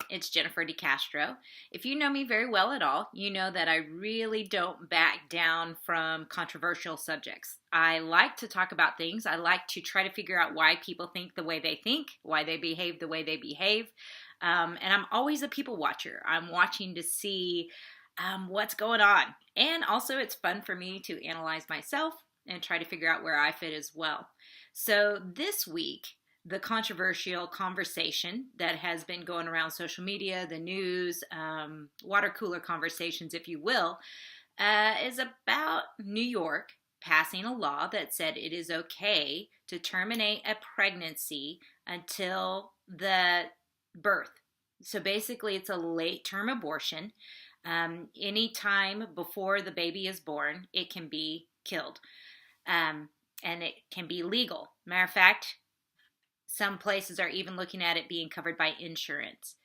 It's Jennifer DeCastro. If you know me very well at all, you know that I really don't back down from controversial subjects. I like to talk about things. I like to try to figure out why people think the way they think, why they behave the way they behave. And I'm always a people watcher. I'm watching to see what's going on. And also, it's fun for me to analyze myself and try to figure out where I fit as well. So this week, the controversial conversation that has been going around social media, the news, water cooler conversations, if you will, is about New York passing a law that said it is okay to terminate a pregnancy until the birth. So basically, it's a late term abortion. Any time before the baby is born, it can be killed. And it can be legal. Matter of fact, some places are even looking at it being covered by insurance.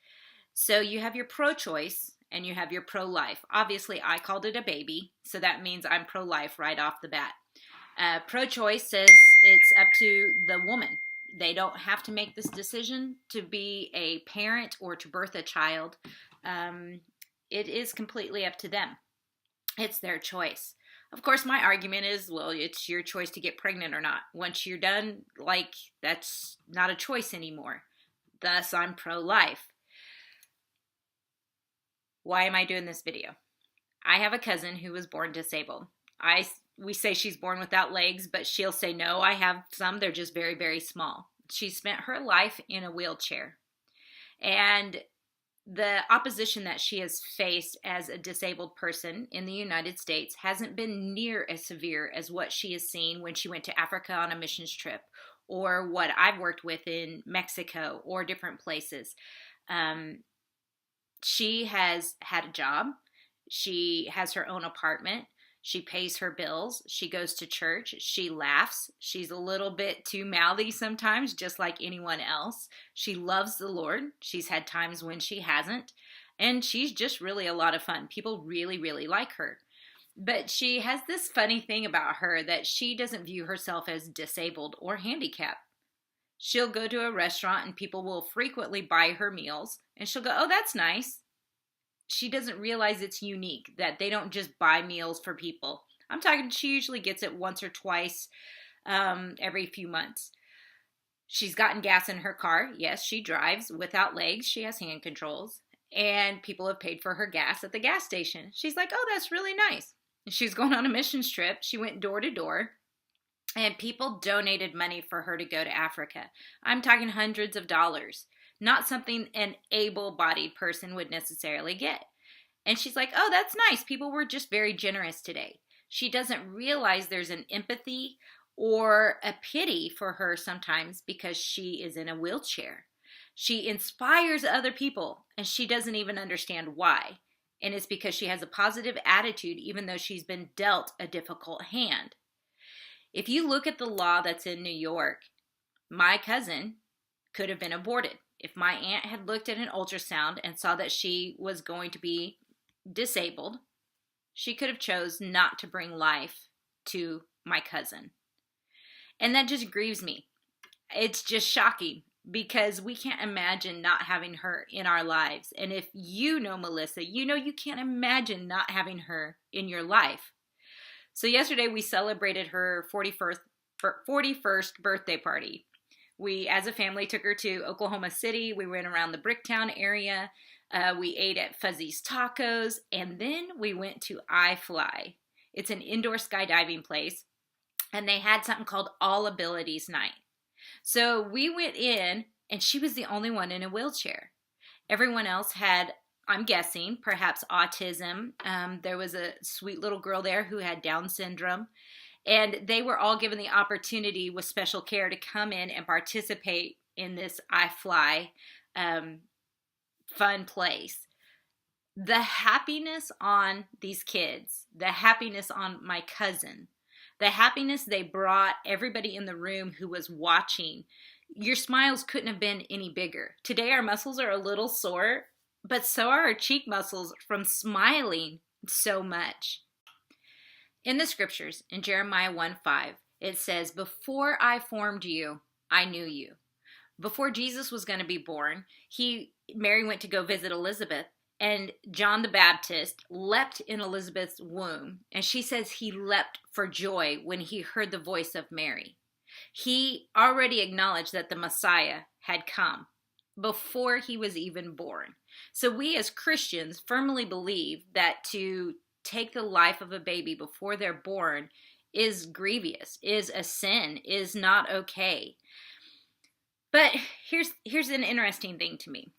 So you have your pro-choice and you have your pro-life. Obviously, I called it a baby, so that means I'm pro-life right off the bat. Pro-choice says it's up to the woman. They don't have to make this decision to be a parent or to birth a child. It is completely up to them. It's their choice. Of course, my argument is, well, it's your choice to get pregnant or not. Once you're done, that's not a choice anymore. Thus, I'm pro-life. Why am I doing this video? I have a cousin who was born disabled. We say she's born without legs, but she'll say, no, I have some. They're just very, very small. She spent her life in a wheelchair. And the opposition that she has faced as a disabled person in the United States hasn't been near as severe as what she has seen when she went to Africa on a missions trip, or what I've worked with in Mexico or different places. She has had a job. She has her own apartment. She pays her bills. She goes to church. She laughs. She's a little bit too mouthy sometimes, just like anyone else. She loves the Lord. She's had times when she hasn't. And she's just really a lot of fun. People really, really like her. But she has this funny thing about her that she doesn't view herself as disabled or handicapped. She'll go to a restaurant and people will frequently buy her meals. And she'll go, oh, that's nice. She doesn't realize it's unique, that they don't just buy meals for people. I'm talking, she usually gets it once or twice every few months. She's gotten gas in her car. Yes, she drives without legs. She has hand controls. And people have paid for her gas at the gas station. She's like, oh, that's really nice. She's going on a missions trip. She went door to door. And people donated money for her to go to Africa. I'm talking hundreds of dollars. Not something an able-bodied person would necessarily get. And she's like, oh, that's nice. People were just very generous today. She doesn't realize there's an empathy or a pity for her sometimes because she is in a wheelchair. She inspires other people, and she doesn't even understand why. And it's because she has a positive attitude, even though she's been dealt a difficult hand. If you look at the law that's in New York, my cousin could have been aborted. If my aunt had looked at an ultrasound and saw that she was going to be disabled, she could have chose not to bring life to my cousin. And that just grieves me. It's just shocking because we can't imagine not having her in our lives. And if you know Melissa, you know you can't imagine not having her in your life. So yesterday we celebrated her 41st birthday party. We, as a family, took her to Oklahoma City. We went around the Bricktown area. We ate at Fuzzy's Tacos. And then we went to iFly. It's an indoor skydiving place. And they had something called All Abilities Night. So we went in, and she was the only one in a wheelchair. Everyone else had, I'm guessing, perhaps autism. There was a sweet little girl there who had Down syndrome. And they were all given the opportunity with special care to come in and participate in this iFly fun place. The happiness on these kids, the happiness on my cousin, the happiness they brought everybody in the room who was watching, your smiles couldn't have been any bigger. Today our muscles are a little sore, but so are our cheek muscles from smiling so much. In the scriptures, in Jeremiah 1:5, it says, before I formed you, I knew you. Before Jesus was going to be born, Mary went to go visit Elizabeth, and John the Baptist leapt in Elizabeth's womb, and she says he leapt for joy when he heard the voice of Mary. He already acknowledged that the Messiah had come before he was even born. So we as Christians firmly believe that to take the life of a baby before they're born is grievous, is a sin, is not okay. But here's an interesting thing to me.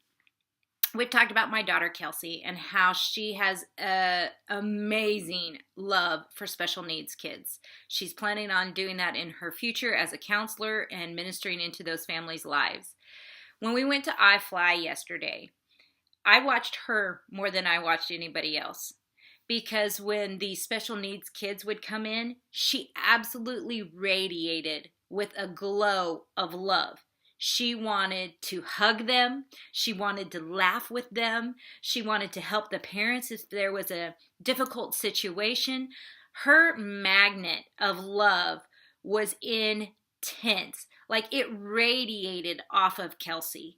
We've talked about my daughter Kelsey and how she has an amazing love for special needs kids. She's planning on doing that in her future as a counselor and ministering into those families' lives. When we went to iFly yesterday, I watched her more than I watched anybody else, because when the special needs kids would come in, she absolutely radiated with a glow of love. She wanted to hug them. She wanted to laugh with them. She wanted to help the parents if there was a difficult situation. Her magnet of love was intense. Like, it radiated off of Kelsey.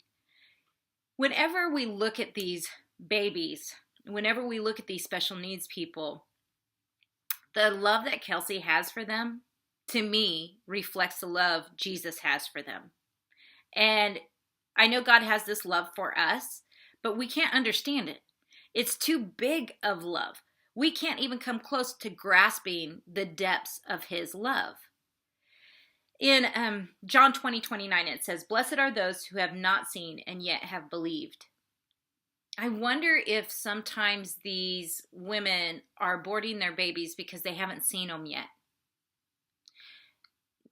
Whenever we look at these babies, whenever we look at these special needs people, the love that Kelsey has for them, to me, reflects the love Jesus has for them. And I know God has this love for us, but we can't understand it. It's too big of love. We can't even come close to grasping the depths of his love. In John 20:29, it says, "Blessed are those who have not seen and yet have believed." I wonder if sometimes these women are aborting their babies because they haven't seen them yet.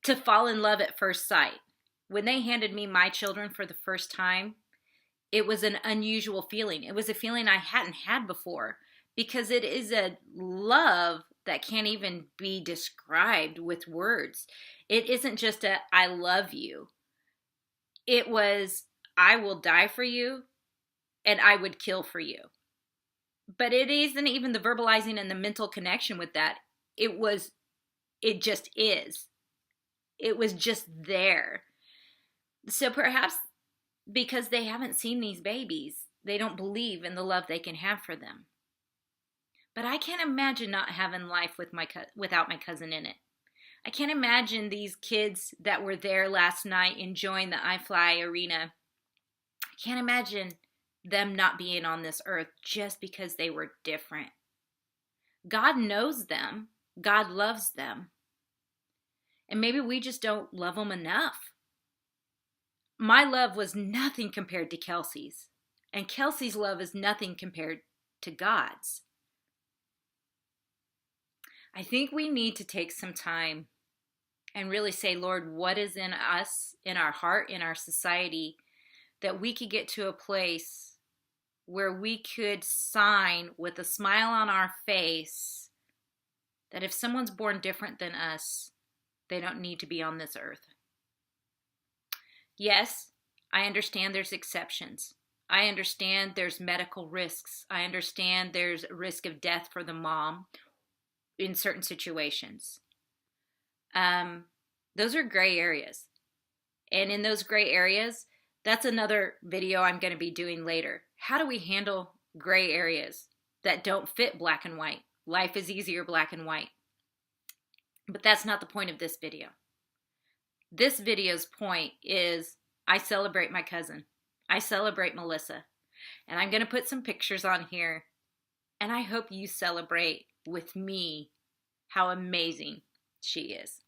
To fall in love at first sight. When they handed me my children for the first time, it was an unusual feeling. It was a feeling I hadn't had before, because it is a love that can't even be described with words. It isn't just a "I love you." It was, "I will die for you and I would kill for you." But it isn't even the verbalizing and the mental connection with that. It just is. It was just there. So perhaps because they haven't seen these babies, they don't believe in the love they can have for them. But I can't imagine not having life without my cousin in it. I can't imagine these kids that were there last night enjoying the iFly arena. I can't imagine them not being on this earth just because they were different. God knows them. God loves them. And maybe we just don't love them enough. My love was nothing compared to Kelsey's. And Kelsey's love is nothing compared to God's. I think we need to take some time and really say, Lord, what is in us, in our heart, in our society, that we could get to a place where we could sign with a smile on our face that if someone's born different than us, they don't need to be on this earth. Yes, I understand there's exceptions. I understand there's medical risks. I understand there's a risk of death for the mom in certain situations. Those are gray areas. And in those gray areas, that's another video I'm going to be doing later. How do we handle gray areas that don't fit black and white? Life is easier black and white. But that's not the point of this video. This video's point is I celebrate my cousin. I celebrate Melissa. And I'm going to put some pictures on here. And I hope you celebrate with me how amazing she is.